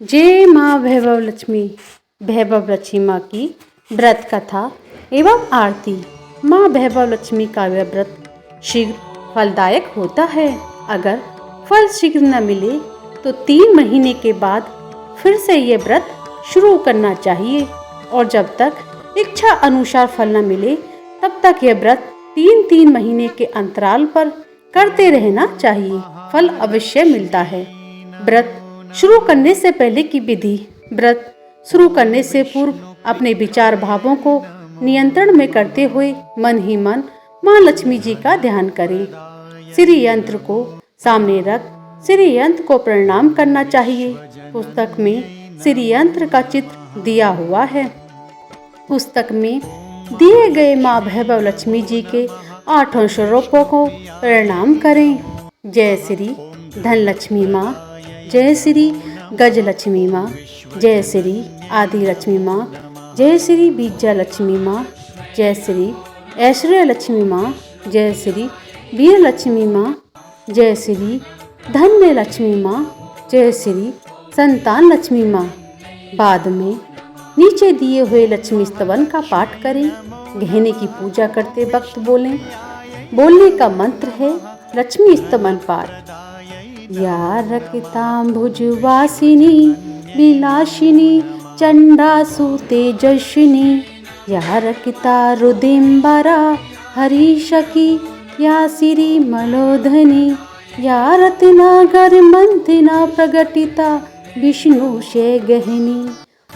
जय माँ वैभव लक्ष्मी माँ की व्रत कथा एवं आरती। माँ वैभव लक्ष्मी का यह व्रत शीघ्र फलदायक होता है। अगर फल शीघ्र न मिले तो 3 महीने के बाद फिर से ये व्रत शुरू करना चाहिए और जब तक इच्छा अनुसार फल न मिले तब तक यह व्रत 3-3 महीने के अंतराल पर करते रहना चाहिए। फल अवश्य मिलता है। व्रत शुरू करने से पहले की विधि। व्रत शुरू करने से पूर्व अपने विचार भावों को नियंत्रण में करते हुए मन ही मन माँ लक्ष्मी जी का ध्यान करें। श्री यंत्र को सामने रख श्री यंत्र को प्रणाम करना चाहिए। पुस्तक में श्री यंत्र का चित्र दिया हुआ है। पुस्तक में दिए गए माँ वैभव लक्ष्मी जी के 8 स्वरूपों को प्रणाम करें। जय श्री धनलक्ष्मी माँ, जय श्री गजलक्ष्मी माँ, जय श्री आदि लक्ष्मी माँ, जय श्री विजया लक्ष्मी माँ, जय श्री ऐश्वर्य लक्ष्मी माँ, जय श्री वीर लक्ष्मी माँ, जय श्री धन्य लक्ष्मी माँ, जय श्री संतान लक्ष्मी माँ। बाद में नीचे दिए हुए लक्ष्मी स्तवन का पाठ करें। गहने की पूजा करते वक्त बोलने का मंत्र है लक्ष्मी स्तवन पाठ। या रक्तांबुजवासिनी विलासिनी चंडासु तेजस्विनी, या रक्तारुदिम्बरा हरिशकी, या श्री मलोधनी, या रत्नागर मंथिना प्रगटिता विष्णु से गहनी,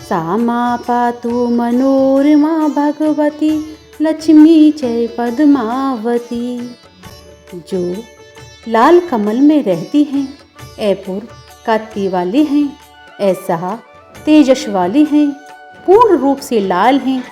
सा मा पातु मनोरमा भगवती लक्ष्मी जय पद्मावती। जो लाल कमल में रहती हैं, अपूर्व कांति वाली हैं, ऐसा तेजस वाली हैं, पूर्ण रूप से लाल हैं,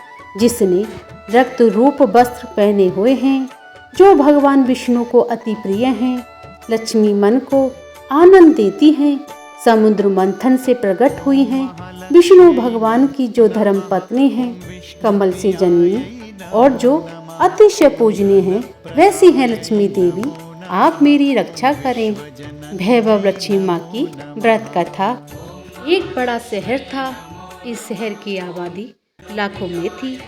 जिसने रक्त रूप वस्त्र पहने हुए हैं, जो भगवान विष्णु को अति प्रिय हैं, लक्ष्मी मन को आनंद देती हैं, समुद्र मंथन से प्रकट हुई हैं, विष्णु भगवान की जो धर्म पत्नी हैं, कमल से जन्मी और जो अतिशय पूजनीय हैं, वैसी हैं लक्ष्मी देवी। आप मेरी रक्षा करें। वैभव लक्ष्मी माँ की व्रत कथा। एक बड़ा शहर था। इस शहर की आबादी लाखों में थी।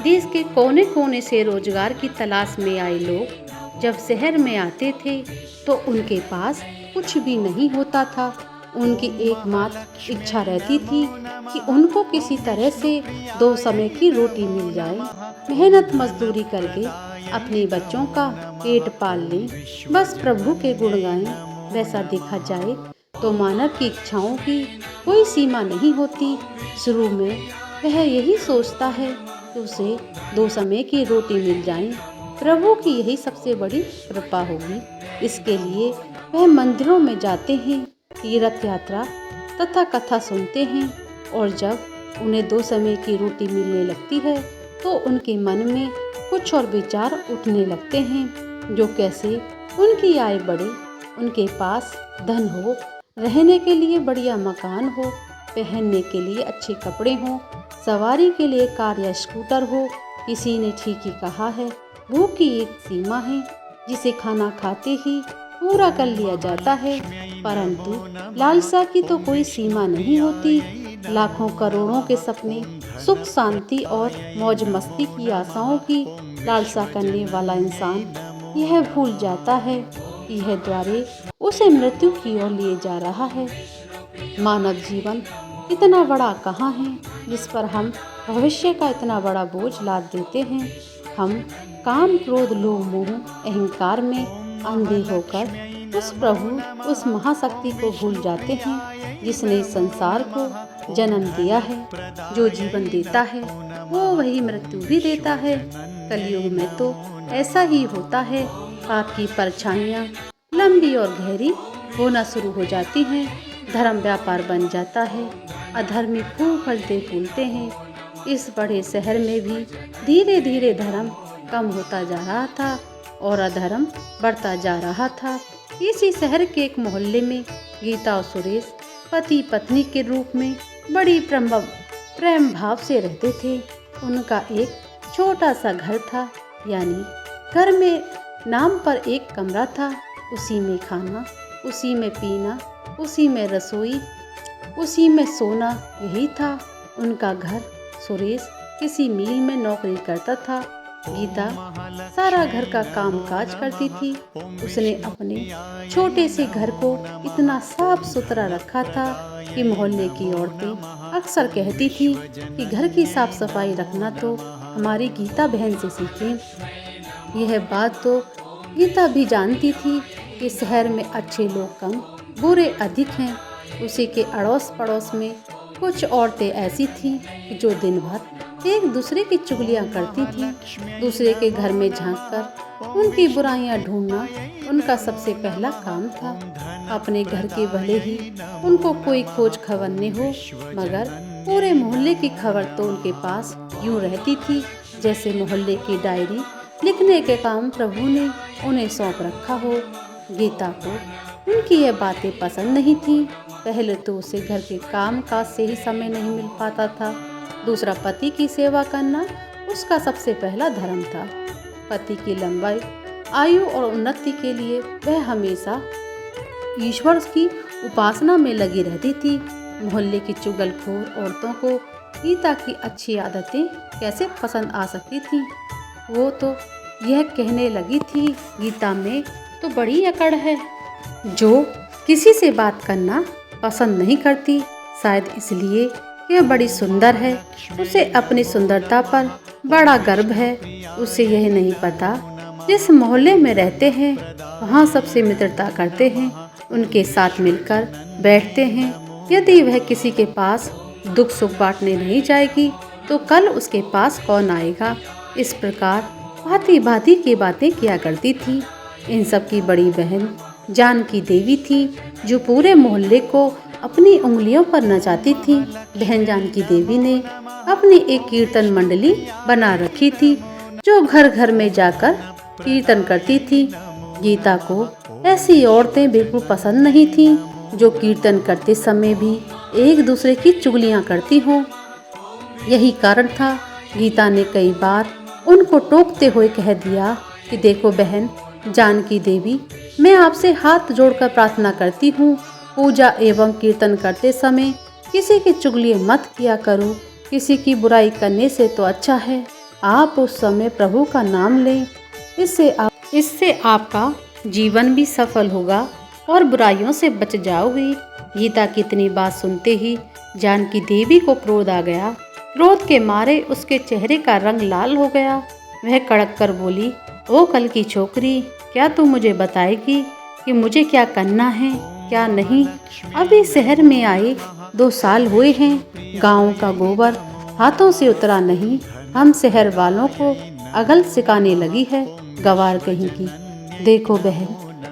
देश के कोने कोने से रोजगार की तलाश में आए लोग जब शहर में आते थे तो उनके पास कुछ भी नहीं होता था। उनकी एकमात्र इच्छा रहती थी कि उनको किसी तरह से 2 समय की रोटी मिल जाए। मेहनत मजदूरी करके अपने बच्चों का पेट पाल लें, बस प्रभु के गुण गाएं। वैसा देखा जाए तो मानव की इच्छाओं की कोई सीमा नहीं होती। शुरू में वह यही सोचता है कि उसे 2 समय की रोटी मिल जाए। प्रभु की यही सबसे बड़ी कृपा होगी। इसके लिए वह मंदिरों में जाते हैं, तीर्थ यात्रा तथा कथा सुनते हैं और जब उन्हें 2 समय की रोटी मिलने लगती है तो उनके मन में कुछ और विचार उठने लगते हैं, जो कैसे उनकी आय बढ़े, उनके पास धन हो, रहने के लिए बढ़िया मकान हो, पहनने के लिए अच्छे कपड़े हों, सवारी के लिए कार या स्कूटर हो। किसी ने ठीक ही कहा है, भूख की एक सीमा है जिसे खाना खाते ही पूरा कर लिया जाता है, परंतु लालसा की तो कोई सीमा नहीं होती। लाखों करोड़ों के सपने, सुख शांति और मौज मस्ती की आशाओं की लालसा करने वाला इंसान यह भूल जाता है कि यह द्वारे उसे मृत्यु की ओर लिए जा रहा है। मानव जीवन इतना बड़ा कहाँ है जिस पर हम भविष्य का इतना बड़ा बोझ लाद देते हैं। हम काम, क्रोध, लोभ, मोह, अहंकार में अंधे होकर उस प्रभु, उस महाशक्ति को भूल जाते हैं जिसने संसार को जन्म दिया है। जो जीवन देता है वो वही मृत्यु भी देता है। कलयुग में तो ऐसा ही होता है। पाप की परछाइयाँ लंबी और गहरी होना शुरू हो जाती हैं। धर्म व्यापार बन जाता है। अधर्मी खूब फलते फूलते हैं। इस बड़े शहर में भी धीरे धीरे धर्म कम होता जा रहा था और अधर्म बढ़ता जा रहा था। इसी शहर के एक मोहल्ले में गीता और सुरेश पति पत्नी के रूप में बड़ी प्रेम भाव से रहते थे। उनका एक छोटा सा घर था, यानी घर में नाम पर एक कमरा था। उसी में खाना, उसी में पीना, उसी में रसोई, उसी में सोना यही था उनका घर। सुरेश किसी मिल में नौकरी करता था। गीता सारा घर का कामकाज करती थी। उसने अपने छोटे से घर को इतना साफ सुथरा रखा था कि मोहल्ले की औरतें अक्सर कहती थी कि घर की साफ सफाई रखना तो हमारी गीता बहन से सीखें। यह बात तो गीता भी जानती थी कि शहर में अच्छे लोग कम, बुरे अधिक हैं। उसी के अड़ोस पड़ोस में कुछ औरतें ऐसी थीं कि जो दिन भर एक दूसरे की चुगलियां करती थीं। दूसरे के घर में झांककर उनकी बुराइयां ढूंढना उनका सबसे पहला काम था। अपने घर के भले ही उनको कोई खोज खबर न हो, मगर पूरे मोहल्ले की खबर तो उनके पास यूं रहती थी जैसे मोहल्ले की डायरी लिखने के काम प्रभु ने उन्हें सौंप रखा हो। गीता को उनकी ये बातें पसंद नहीं थी। पहले तो उसे घर के काम काज से ही समय नहीं मिल पाता था। दूसरा, पति की सेवा करना उसका सबसे पहला धर्म था। पति की लंबाई, आयु और उन्नति के लिए वह हमेशा ईश्वर की उपासना में लगी रहती थी। मोहल्ले की चुगलखोर औरतों को गीता की अच्छी आदतें कैसे पसंद आ सकती थी। वो तो यह कहने लगी थी, गीता में तो बड़ी अकड़ है, जो किसी से बात करना पसंद नहीं करती, शायद इसलिए कि वह बड़ी सुंदर है। उसे अपनी सुंदरता पर बड़ा गर्व है। उसे यह नहीं पता जिस मोहल्ले में रहते हैं वहाँ सबसे मित्रता करते हैं, उनके साथ मिलकर बैठते हैं। यदि वह किसी के पास दुख सुख बांटने नहीं जाएगी तो कल उसके पास कौन आएगा। इस प्रकार भांति भांति की बातें किया करती थी। इन सब की बड़ी बहन जानकी देवी थी, जो पूरे मोहल्ले को अपनी उंगलियों पर नचाती थी। बहन जानकी देवी ने अपनी एक कीर्तन मंडली बना रखी थी, जो घर घर में जाकर कीर्तन करती थी। गीता को ऐसी औरतें बिल्कुल पसंद नहीं थीं, जो कीर्तन करते समय भी एक दूसरे की चुगलियां करती हों। यही कारण था गीता ने कई बार उनको टोकते हुए कह दिया कि देखो बहन जानकी देवी, मैं आपसे हाथ जोड़कर प्रार्थना करती हूँ, पूजा एवं कीर्तन करते समय किसी की चुगली मत किया करो। किसी की बुराई करने से तो अच्छा है आप उस समय प्रभु का नाम लें। इससे आपका जीवन भी सफल होगा और बुराइयों से बच जाओगे। गीता की इतनी बात सुनते ही जानकी देवी को क्रोध आ गया। क्रोध के मारे उसके चेहरे का रंग लाल हो गया। वह कड़क कर बोली, ओ कल की छोकरी, क्या तू मुझे बताएगी कि मुझे क्या करना है क्या नहीं। अभी शहर में आए 2 साल हुए हैं, गाँव का गोबर हाथों से उतरा नहीं, हम शहर वालों को अगल सिखाने लगी है, गवार कहीं की। देखो बहन,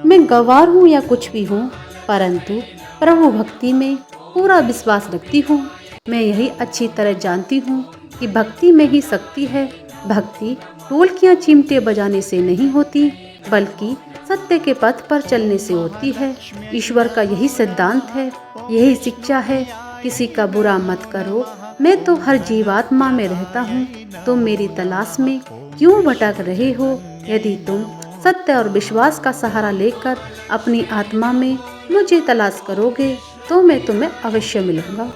मैं गवार हूँ या कुछ भी हूँ, परंतु प्रभु भक्ति में पूरा विश्वास रखती हूँ। मैं यही अच्छी तरह जानती हूँ कि भक्ति में ही शक्ति है। भक्ति ढोलकियाँ चिमटे बजाने से नहीं होती, बल्कि सत्य के पथ पर चलने से होती है। ईश्वर का यही सिद्धांत है, यही शिक्षा है, किसी का बुरा मत करो। मैं तो हर जीवात्मा में रहता हूँ, तुम मेरी तलाश में क्यों भटक रहे हो। यदि तुम सत्य और विश्वास का सहारा लेकर अपनी आत्मा में मुझे तलाश करोगे तो मैं तुम्हें अवश्य मिलूंगा।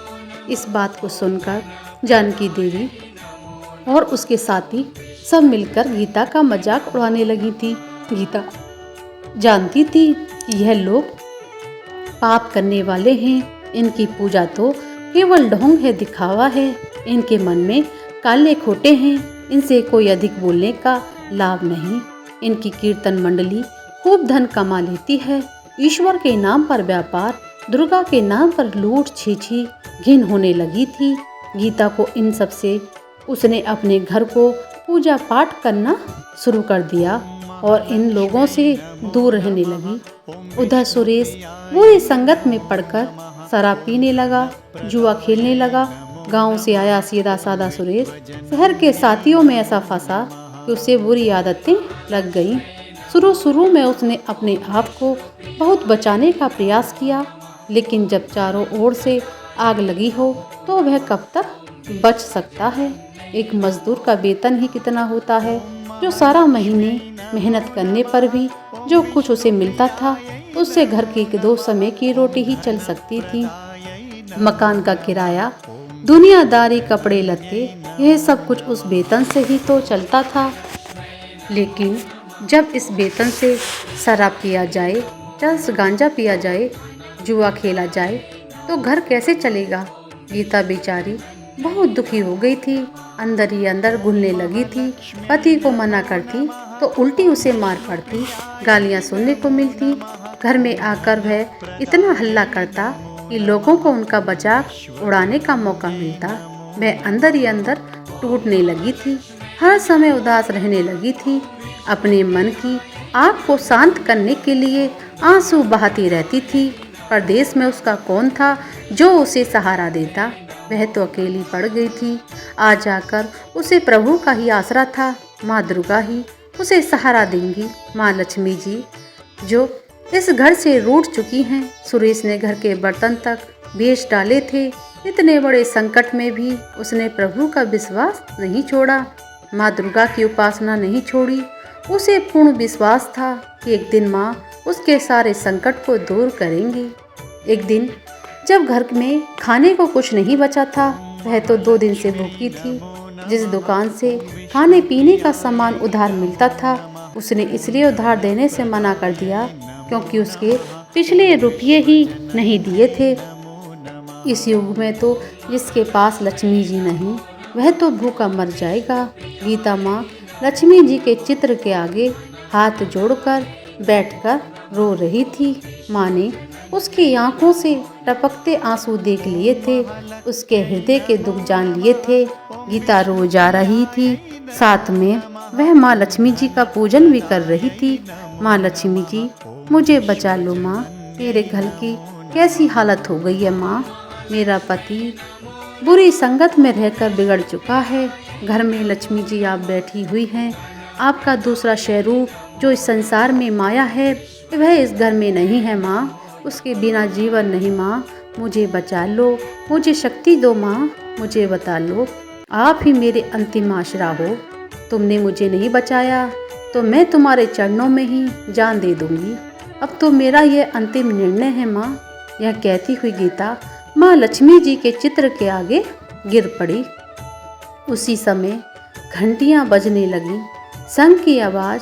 इस बात को सुनकर जानकी देवी और उसके साथी सब मिलकर गीता का मजाक उड़ाने लगी थी। गीता जानती थी कि यह लोग पाप करने वाले हैं, इनकी पूजा तो केवल ढोंग है, दिखावा है, इनके मन में काले खोटे हैं, इनसे कोई अधिक बोलने का लाभ नहीं। इनकी कीर्तन मंडली खूब धन कमा लेती है, ईश्वर के नाम पर व्यापार, दुर्गा के नाम पर लूट, छी घिन होने लगी थी। गीता को इन सब से उसने अपने घर को पूजा पाठ करना शुरू कर दिया और इन लोगों से दूर रहने लगी। उधर सुरेश बुरी संगत में पड़कर शराब पीने लगा, जुआ खेलने लगा। गांव से आया सीधा साधा सुरेश शहर के साथियों में ऐसा फंसा कि उसे बुरी आदतें लग गईं। शुरू में उसने अपने आप को बहुत बचाने का प्रयास किया, लेकिन जब चारों ओर से आग लगी हो तो वह कब तक बच सकता है। एक मजदूर का वेतन ही कितना होता है, जो सारा महीने मेहनत करने पर भी जो कुछ उसे मिलता था उससे घर की 2 समय की रोटी ही चल सकती थी। मकान का किराया, दुनियादारी, कपड़े लत्ते, यह सब कुछ उस वेतन से ही तो चलता था। लेकिन जब इस वेतन से शराब पिया जाए, चरस गांजा पिया जाए, जुआ खेला जाए तो घर कैसे चलेगा। गीता बेचारी बहुत दुखी हो गई थी, अंदर ही अंदर घुलने लगी थी। पति को मना करती तो उल्टी उसे मार पड़ती, गालियां सुनने को मिलती। घर में आकर वह इतना हल्ला करता कि लोगों को उनका मजाक उड़ाने का मौका मिलता। वह अंदर ही अंदर टूटने लगी थी, हर समय उदास रहने लगी थी। अपने मन की आग को शांत करने के लिए आंसू बहाती रहती थी। परदेश में उसका कौन था जो उसे सहारा देता। वह तो अकेली पड़ गई थी। आज आकर उसे प्रभु का ही आसरा था। माँ दुर्गा ही उसे सहारा देंगी। माँ लक्ष्मी जी जो इस घर से रूठ चुकी हैं। सुरेश ने घर के बर्तन तक बेच डाले थे। इतने बड़े संकट में भी उसने प्रभु का विश्वास नहीं छोड़ा, माँ दुर्गा की उपासना नहीं छोड़ी। उसे पूर्ण विश्वास था कि एक दिन माँ उसके सारे संकट को दूर करेंगी। एक दिन जब घर में खाने को कुछ नहीं बचा था, वह तो 2 दिन से भूखी थी। जिस दुकान से खाने पीने का सामान उधार मिलता था, उसने इसलिए उधार देने से मना कर दिया क्योंकि उसके पिछले रुपये ही नहीं दिए थे। इस युग में तो जिसके पास लक्ष्मी जी नहीं, वह तो भूखा मर जाएगा। गीता माँ लक्ष्मी जी के चित्र के आगे हाथ जोड़कर बैठकर रो रही थी। माँ ने उसकी आंखों से टपकते आंसू देख लिए थे, उसके हृदय के दुख जान लिए थे। गीता रो जा रही थी, साथ में वह माँ लक्ष्मी जी का पूजन भी कर रही थी। माँ लक्ष्मी जी मुझे बचा लो माँ, मेरे घर की कैसी हालत हो गई है माँ। मेरा पति बुरी संगत में रहकर बिगड़ चुका है। घर में लक्ष्मी जी आप बैठी हुई हैं। आपका दूसरा स्वरूप जो इस संसार में माया है, वह इस घर में नहीं है माँ। उसके बिना जीवन नहीं माँ, मुझे बचा लो, मुझे शक्ति दो माँ, मुझे बता लो। आप ही मेरे अंतिम आसरा हो। तुमने मुझे नहीं बचाया तो मैं तुम्हारे चरणों में ही जान दे दूंगी। अब तो मेरा यह अंतिम निर्णय है माँ। यह कहती हुई गीता माँ लक्ष्मी जी के चित्र के आगे गिर पड़ी। उसी समय घंटियां बजने लगी, शंख की आवाज़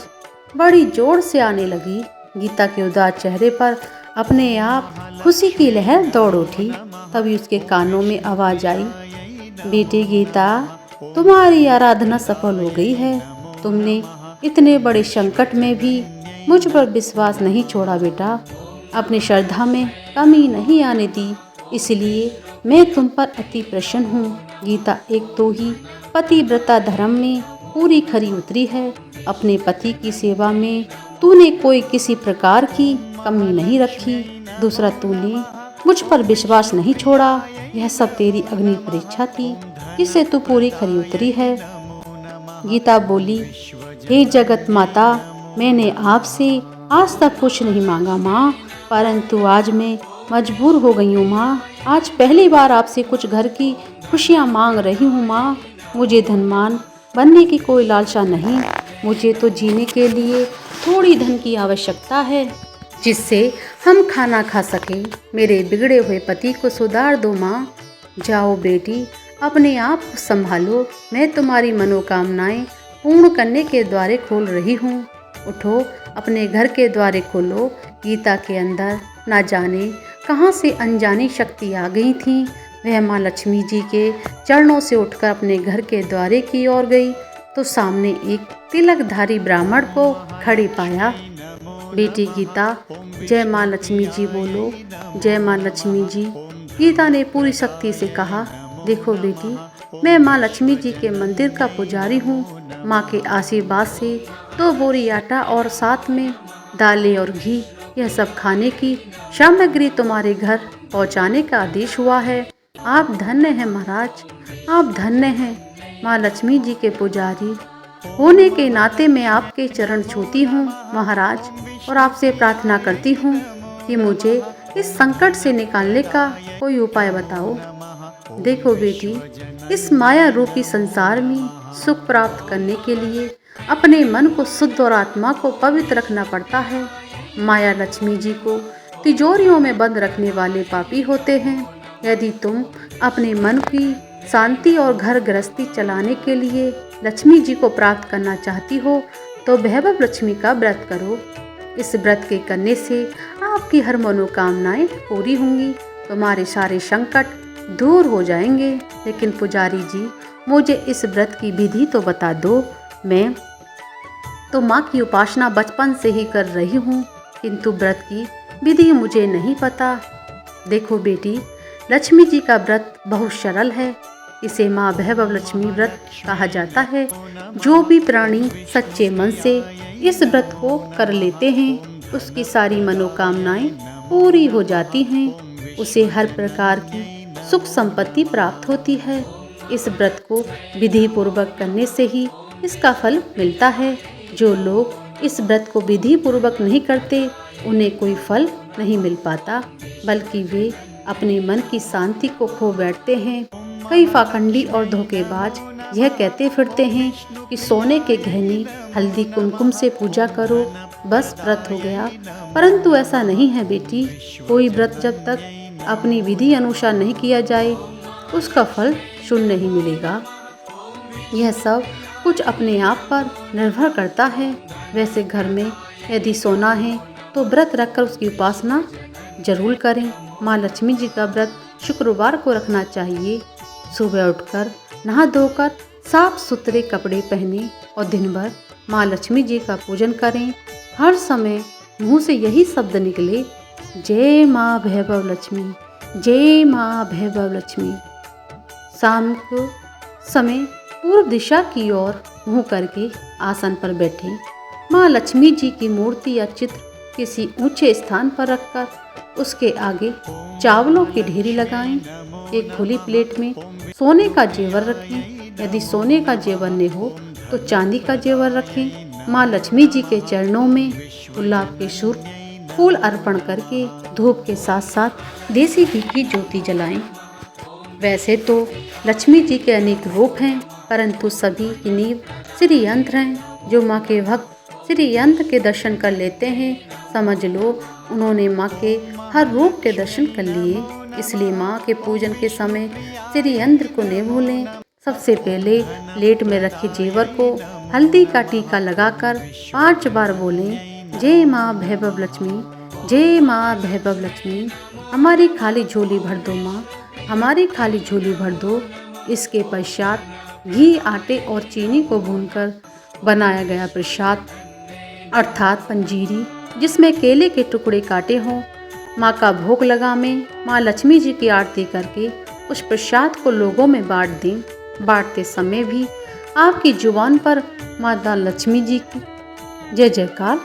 बड़ी जोर से आने लगी। गीता के उदास चेहरे पर अपने आप खुशी की लहर दौड़ उठी। तभी उसके कानों में आवाज़ आई, बेटी गीता, तुम्हारी आराधना सफल हो गई है। तुमने इतने बड़े संकट में भी मुझ पर विश्वास नहीं छोड़ा बेटा, अपनी श्रद्धा में कमी नहीं आने दी, इसलिए मैं तुम पर अति प्रसन्न हूँ। गीता एक तो ही पतिव्रता धर्म में पूरी खरी उतरी है। अपने पति की सेवा में तूने कोई किसी प्रकार की कमी नहीं रखी। दूसरा, तूने मुझ पर विश्वास नहीं छोड़ा। यह सब तेरी अग्नि परीक्षा थी जिससे तू पूरी खरी उतरी है। गीता बोली, हे जगत माता, मैंने आपसे आज तक कुछ नहीं मांगा माँ, परंतु आज मैं मजबूर हो गई हूँ माँ। आज पहली बार आपसे कुछ घर की खुशियाँ मांग रही हूँ माँ। मुझे धनवान बनने की कोई लालसा नहीं, मुझे तो जीने के लिए थोड़ी धन की आवश्यकता है जिससे हम खाना खा सकें। मेरे बिगड़े हुए पति को सुधार दो माँ। जाओ बेटी, अपने आप को संभालो। मैं तुम्हारी मनोकामनाएं पूर्ण करने के द्वारे खोल रही हूँ। उठो, अपने घर के द्वारे खोलो। गीता के अंदर ना जाने कहाँ से अनजानी शक्ति आ गई थी। वह माँ लक्ष्मी जी के चरणों से उठकर अपने घर के द्वारे की ओर गई तो सामने एक तिलकधारी ब्राह्मण को खड़े पाया। बेटी गीता, जय माँ लक्ष्मी जी बोलो, जय माँ लक्ष्मी जी। गीता ने पूरी शक्ति से कहा, देखो बेटी, मैं माँ लक्ष्मी जी के मंदिर का पुजारी हूँ। माँ के आशीर्वाद से 2 बोरी आटा और साथ में दालें और घी, यह सब खाने की सामग्री तुम्हारे घर पहुँचाने का आदेश हुआ है। आप धन्य हैं महाराज, आप धन्य हैं। माँ लक्ष्मी जी के पुजारी होने के नाते मैं आपके चरण छूती हूँ महाराज, और आपसे प्रार्थना करती हूँ कि मुझे इस संकट से निकालने का कोई उपाय बताओ। देखो बेटी, इस माया रूपी संसार में सुख प्राप्त करने के लिए अपने मन को शुद्ध और आत्मा को पवित्र रखना पड़ता है। माया लक्ष्मी जी को तिजोरियों में बंद रखने वाले पापी होते हैं। यदि तुम अपने मन की शांति और घर गृहस्थी चलाने के लिए लक्ष्मी जी को प्राप्त करना चाहती हो तो वैभव लक्ष्मी का व्रत करो। इस व्रत के करने से आपकी हर मनोकामनाएं पूरी होंगी, तुम्हारे सारे संकट दूर हो जाएंगे। लेकिन पुजारी जी, मुझे इस व्रत की विधि तो बता दो। मैं तो माँ की उपासना बचपन से ही कर रही हूँ, किंतु व्रत की विधि मुझे नहीं पता। देखो बेटी, लक्ष्मी जी का व्रत बहुत सरल है। इसे माँ वैभव लक्ष्मी व्रत कहा जाता है। जो भी प्राणी सच्चे मन से इस व्रत को कर लेते हैं, उसकी सारी मनोकामनाएं पूरी हो जाती हैं। उसे हर प्रकार की सुख संपत्ति प्राप्त होती है। इस व्रत को विधि पूर्वक करने से ही इसका फल मिलता है। जो लोग इस व्रत को विधि पूर्वक नहीं करते, उन्हें कोई फल नहीं मिल पाता, बल्कि वे अपने मन की शांति को खो बैठते हैं। कई पाखंडी और धोखेबाज यह कहते फिरते हैं कि सोने के गहने, हल्दी कुमकुम से पूजा करो, बस व्रत हो गया। परंतु ऐसा नहीं है बेटी। कोई व्रत जब तक अपनी विधि अनुसार नहीं किया जाए, उसका फल शून्य नहीं मिलेगा। यह सब कुछ अपने आप पर निर्भर करता है। वैसे घर में यदि सोना है तो व्रत रखकर उसकी उपासना जरूर करें। माँ लक्ष्मी जी का व्रत शुक्रवार को रखना चाहिए। सुबह उठकर नहा धोकर साफ सुथरे कपड़े पहने और दिन भर माँ लक्ष्मी जी का पूजन करें। हर समय मुंह से यही शब्द निकले, जय माँ वैभव लक्ष्मी, जय माँ वैभव लक्ष्मी। शाम को समय पूर्व दिशा की ओर मुँह करके आसन पर बैठें। माँ लक्ष्मी जी की मूर्ति या चित्र किसी ऊंचे स्थान पर रखकर उसके आगे चावलों की ढेरी लगाएं। एक खुली प्लेट में सोने का जेवर रखें। यदि सोने का जेवर न हो तो चांदी का जेवर रखें। माँ लक्ष्मी जी के चरणों में गुलाब के सुर्ख फूल अर्पण करके धूप के साथ साथ देसी घी की ज्योति जलाएं। वैसे तो लक्ष्मी जी के अनेक रूप हैं, परंतु सभी की नींव श्री यंत्र हैं। जो माँ के भक्त श्री यंत्र के दर्शन कर लेते हैं, समझ लो उन्होंने माँ के हर रूप के दर्शन कर लिए। इसलिए माँ के पूजन के समय श्री यंत्र को न भूलें। सबसे पहले प्लेट में रखे जेवर को हल्दी का टीका लगाकर 5 बार बोलें, जय माँ वैभव लक्ष्मी, जय माँ वैभव लक्ष्मी। हमारी खाली झोली भर दो माँ, हमारी खाली झोली भर दो। इसके पश्चात घी, आटे और चीनी को भूनकर बनाया गया प्रसाद अर्थात पंजीरी, जिसमें केले के टुकड़े काटे हों, माँ का भोग लगावें। माँ लक्ष्मी जी की आरती करके उस प्रसाद को लोगों में बांट दें। बांटते समय भी आपकी जुबान पर माता लक्ष्मी जी की जय जयकार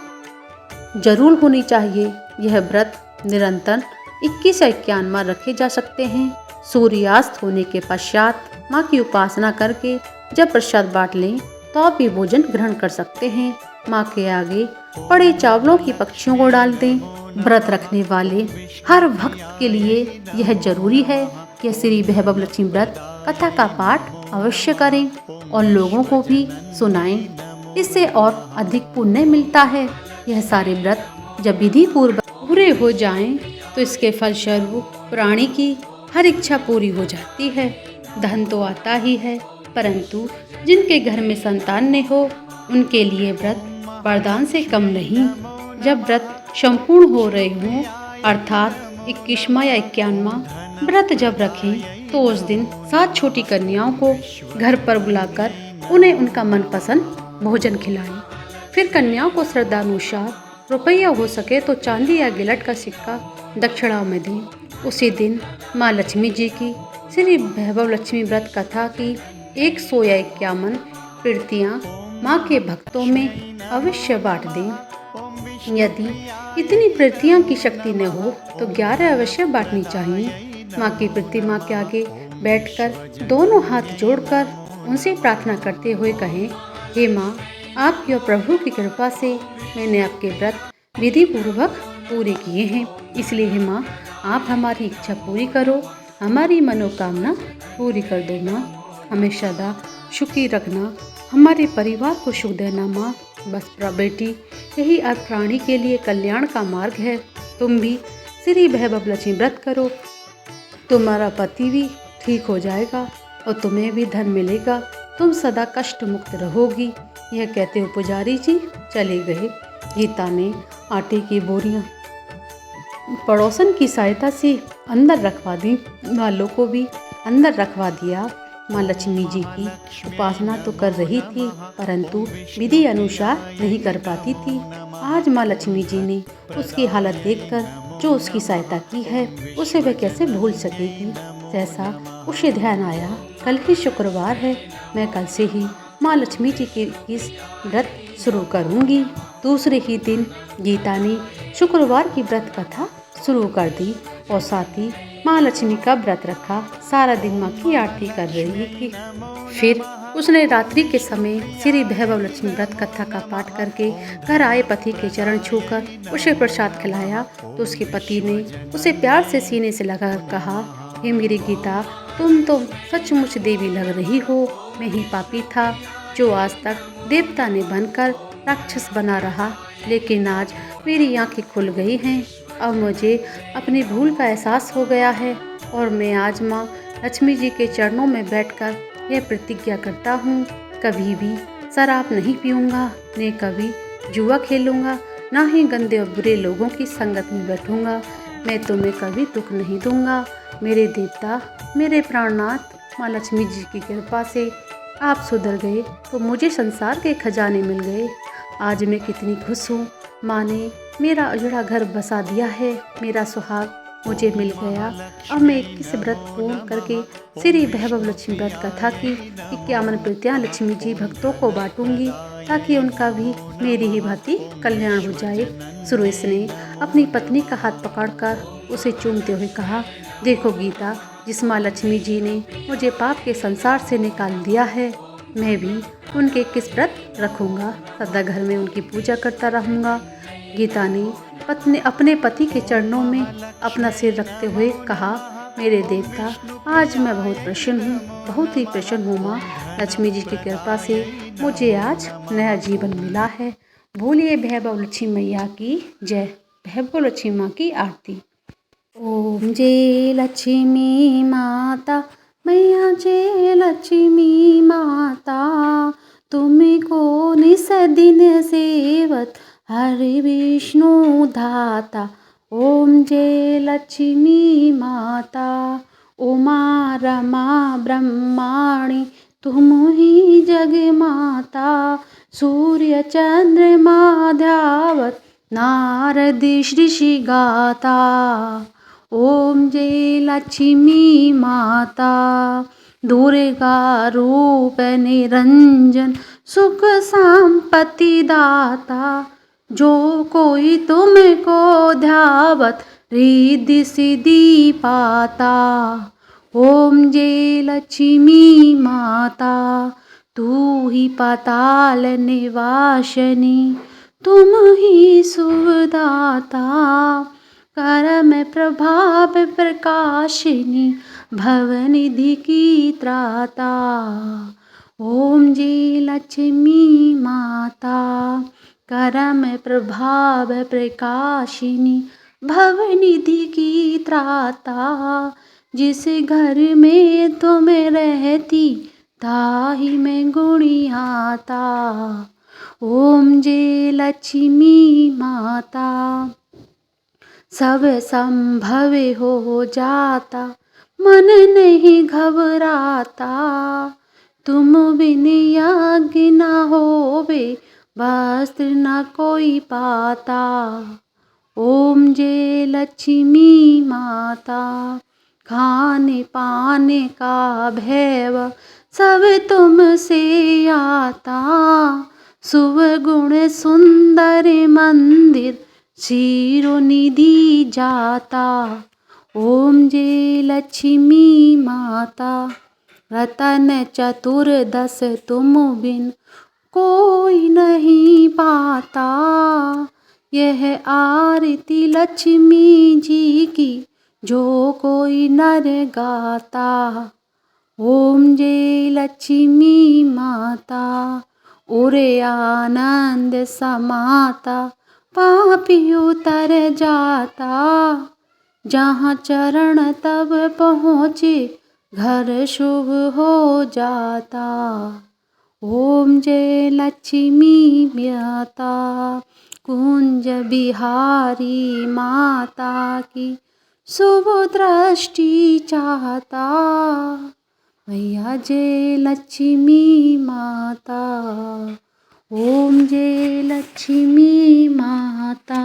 जरूर होनी चाहिए। यह व्रत निरंतर 21 या 51 रखे जा सकते हैं। सूर्यास्त होने के पश्चात माँ की उपासना करके जब प्रसाद बांट लें तो आप भी भोजन ग्रहण कर सकते हैं। माँ के आगे पड़े चावलों की पक्षियों को डाल दें। व्रत रखने वाले हर भक्त के लिए यह जरूरी है कि श्री वैभव लक्ष्मी व्रत कथा का पाठ अवश्य करें और लोगों को भी सुनाएं। इससे और अधिक पुण्य मिलता है। यह सारे व्रत जब विधि पूर्वक पूरे हो जाएं तो इसके फलस्वरूप प्राणी की हर इच्छा पूरी हो जाती है। धन तो आता ही है, परंतु जिनके घर में संतान न हो उनके लिए व्रत वरदान से कम नहीं। जब व्रत संपूर्ण हो रहे हों अर्थात 21वां या 51वां व्रत जब रखें तो उस दिन 7 छोटी कन्याओं को घर पर बुलाकर उन्हें उनका मनपसंद भोजन खिलाएं। फिर कन्याओं को श्रद्धानुसार रुपया हो सके तो चांदी या गिलट का सिक्का दक्षिणा में दें। उसी दिन माँ लक्ष्मी जी की श्री वैभव लक्ष्मी व्रत कथा की 100 या 51 कृतियाँ माँ के भक्तों में अवश्य बांट दें। यदि इतनी प्रतियां की शक्ति न हो तो 11 अवश्य बांटनी चाहिए। माँ की प्रतिमा के आगे बैठकर दोनों हाथ जोड़कर उनसे प्रार्थना करते हुए कहें, हे माँ, आपकी और प्रभु की कृपा से मैंने आपके व्रत विधि पूर्वक पूरे किए हैं। इसलिए हे माँ, आप हमारी इच्छा पूरी करो, हमारी मनोकामना पूरी कर दो माँ। हमें सदा सुखी रखना, हमारे परिवार को सुख देना माँ। बस बेटी, यही हर प्राणी के लिए कल्याण का मार्ग है। तुम भी श्री वैभव लक्ष्मी व्रत करो। तुम्हारा पति भी ठीक हो जाएगा और तुम्हें भी धन मिलेगा, तुम सदा कष्ट मुक्त रहोगी। यह कहते हुए पुजारी जी चले गए। गीता ने आटे की बोरियां पड़ोसन की सहायता से अंदर रखवा दी, वालों को भी अंदर रखवा दिया। माँ लक्ष्मी जी की उपासना तो कर रही थी, परंतु विधि अनुसार नहीं कर पाती थी। आज माँ लक्ष्मी जी ने उसकी हालत देखकर जो उसकी सहायता की है, उसे वह कैसे भूल सकेगी। जैसा उसे ध्यान आया, कल ही शुक्रवार है, मैं कल से ही माँ लक्ष्मी जी की इस व्रत शुरू करूँगी। दूसरे ही दिन गीता ने शुक्रवार की व्रत कथा शुरू कर दी और साथ ही माँ लक्ष्मी का व्रत रखा। सारा दिन माँ की आरती कर रही थी। फिर उसने रात्रि के समय श्री वैभव लक्ष्मी व्रत कथा का पाठ करके घर आए पति के चरण छूकर उसे प्रसाद खिलाया। तो उसके पति ने उसे प्यार से सीने से लगाकर कहा, हे मेरी गीता, तुम तो सचमुच देवी लग रही हो। मैं ही पापी था जो आज तक देवता ने बनकर राक्षस बना रहा, लेकिन आज मेरी आंखें खुल गई हैं। अब मुझे अपनी भूल का एहसास हो गया है और मैं आज माँ लक्ष्मी जी के चरणों में बैठकर यह प्रतिज्ञा करता हूँ, कभी भी शराब नहीं पीऊँगा, न कभी जुआ खेलूँगा, ना ही गंदे और बुरे लोगों की संगत में बैठूँगा। मैं तुम्हें कभी दुख नहीं दूँगा। मेरे देवता, मेरे प्राणनाथ, माँ लक्ष्मी जी की कृपा से आप सुधर गए तो मुझे संसार के खजाने मिल गए। आज मैं कितनी खुश हूँ। माँ ने मेरा उजड़ा घर बसा दिया है, मेरा सुहाग मुझे मिल गया। अब मैं 21 व्रत पूर्ण करके श्री वैभव लक्ष्मी व्रत कथा की 51 प्रीतियाँ लक्ष्मी जी भक्तों को बांटूंगी, ताकि उनका भी मेरी ही भांति कल्याण हो जाए। सुरेश ने अपनी पत्नी का हाथ पकड़कर उसे चूमते हुए कहा, देखो गीता, जिस माँ लक्ष्मी जी ने मुझे पाप के संसार से निकाल दिया है, मैं भी उनके 21 व्रत रखूँगा, सदा घर में उनकी पूजा करता रहूँगा। गीता ने अपने पति के चरणों में अपना सिर रखते हुए कहा, मेरे देवता, आज मैं बहुत प्रसन्न हूँ, बहुत ही प्रसन्न हूँ। माँ लक्ष्मी जी की कृपा से मुझे आज नया जीवन मिला है। बोलिए वैभव लक्ष्मी मैया की जय। वैभव लक्ष्मी माँ की आरती। ओम जय लक्ष्मी माता मैया, जय लक्ष्मी माता, तुमको निस दिन सेवत हरि विष्णु धाता। ओम जय लक्ष्मी माता, उमा रमा ब्रह्माणी, तुम ही जग माता। सूर्य चंद्रमा ध्यावत नारद ऋषि गाता। ओम जय लक्ष्मी माता, दुर्गा रूप निरंजन, सुख संपत्ति दाता। जो कोई तुमको ध्यावत रिद्धि सिद्धि पाता। ओम जय लक्ष्मी माता, तू ही पाताल निवासिनी, तुम ही सुखदाता। कर्म प्रभाव प्रकाशिनी, भवनिधि की त्राता। ओम जय लक्ष्मी माता, कर्म प्रभाव प्रकाशिनी, भवनिधि की त्राता। जिस घर में तुम रहती, ताहि में गुणी आता। ओम जय लक्ष्मी माता, सब संभव हो जाता, मन नहीं घबराता। तुम बिन यज्ञ न होवे, वस्त्र न कोई पाता। ओम जय लक्ष्मी माता, खाने पाने का भैव सब तुमसे आता। शुभ गुण सुंदर मंदिर, शिरोनिधि जाता। ओम जय लक्ष्मी माता, रतन चतुर्दश तुम बिन कोई नहीं पाता। यह आरती लक्ष्मी जी की, जो कोई नर गाता। ओम जय लक्ष्मी माता, उरे आनंद समाता, पापी उतर जाता। जहाँ चरण तब पहुँचे घर शुभ हो जाता। ओम जय लक्ष्मी माता कुंज बिहारी माता की शुभ दृष्टि चाहता। मैया जय लक्ष्मी माता, ओम जय लक्ष्मी माता।